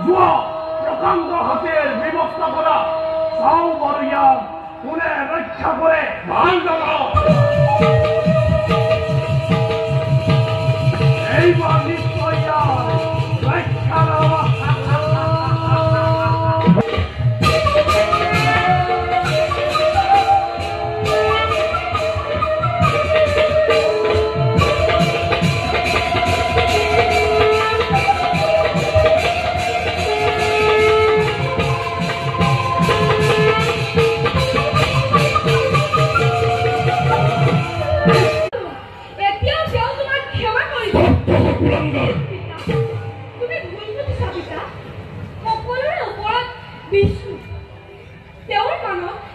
যোৱা প্ৰকাণ্ড হাতীৰ ব্যৱস্থা কৰা চাওঁ বাৰু ইয়াক কোনে ৰক্ষা কৰে ভাল জনাওঁ এইবাৰ নিশ্চয় ইয়াৰ ৰক্ষা সকলোৰে ওপৰত বিষ্ণু তেওঁৰ কাণত